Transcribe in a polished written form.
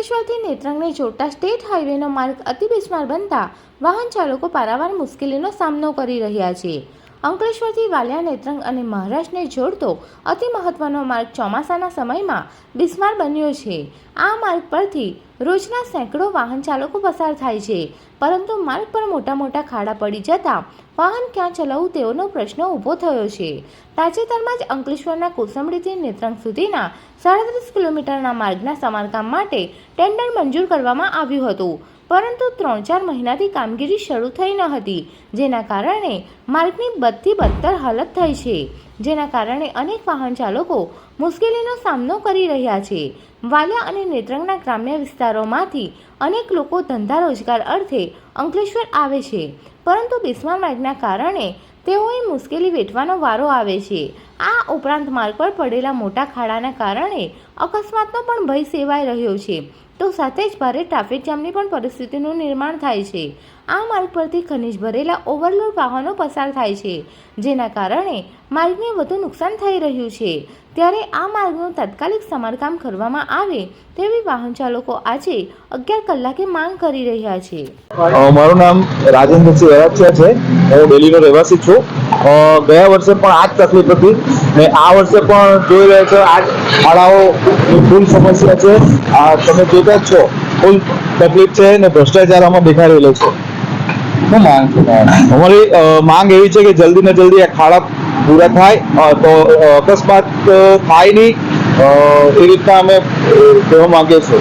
અંકલેશ્વરથી નેત્રંગને જોડતા સ્ટેટ હાઈવેનો માર્ગ અતિ બિસ્માર બનતા વાહન ચાલકો પારાવાર મુશ્કેલીનો સામનો કરી રહ્યા છે। અંકલેશ્વરથી વાલિયા, નેત્રંગ અને મહારાષ્ટ્રને જોડતો અતિ મહત્વનો માર્ગ ચોમાસાના સમયમાં બિસ્માર બન્યો છે। આ માર્ગ પરથી રોજના સેંકડો વાહન ચાલકો પસાર થાય છે, પરંતુ માર્ગ પર મોટા ખાડા પડી જતા વાહન ક્યાં ચલાવવું તેઓનો પ્રશ્ન ઊભો થયો છે। તાજેતરમાં જ અંકલેશ્વરના કોસંબડીથી નેત્રંગ સુધીના 37 કિલોમીટરના માર્ગના સમારકામ માટે ટેન્ડર મંજૂર કરવામાં આવ્યું હતું, પરંતુ 3-4 મહિનાથી કામગીરી શરૂ થઈ ન હતી, જેના કારણે માર્ગની બદથી બદતર હાલત થઈ છે, જેના કારણે અનેક વાહન ચાલકો મુશ્કેલીનો સામનો કરી રહ્યા છે। વાલિયા અને નેત્રંગના ગ્રામ્ય વિસ્તારોમાંથી અનેક લોકો ધંધા રોજગાર અર્થે અંકલેશ્વર આવે છે, પરંતુ બિસ્માર માર્ગના કારણે તેઓએ મુશ્કેલી વેઠવાનો વારો આવે છે। આ ઉપરાંત માર્ગ પર પડેલા મોટા ખાડાના કારણે અકસ્માતનો પણ ભય સેવાઈ રહ્યો છે, તો સાથે જ ભારે ટ્રાફિક જામની પણ પરિસ્થિતિનું નિર્માણ થાય છે। આ માર્ગ પરથી ખનીજ ભરેલા ઓવરલોડ વાહનો પસાર થાય છે, જેના કારણે માર્ગને વધુ નુકસાન થઈ રહ્યું છે। ત્યારે આ માર્ગનું તાત્કાલિક સમારકામ કરવામાં આવે તેવી વાહન ચાલકો આજે 11 કલાકે માંગ કરી રહ્યા છે। મારું નામ રાજેન્દ્રસિંહ વરાછિયા છે, હું દિલ્હીનો રહેવાસી છું। ગયા વર્ષે પણ આ જ તકલીફ હતી ને આ વર્ષે પણ જોઈ રહ્યા છો આ ખાડાઓની ફૂલ સમસ્યા છે। આ તમે જોતા જ છો, ફૂલ તકલીફ છે ને ભ્રષ્ટાચાર આમાં દેખાઈ રહેલો છે। શું માંગ છે અમારી? માંગ એવી છે કે જલ્દી ને જલ્દી આ ખાડા પૂરા થાય તો અકસ્માત થાય નહીં, એ રીતના અમે કહેવા માંગીએ છીએ।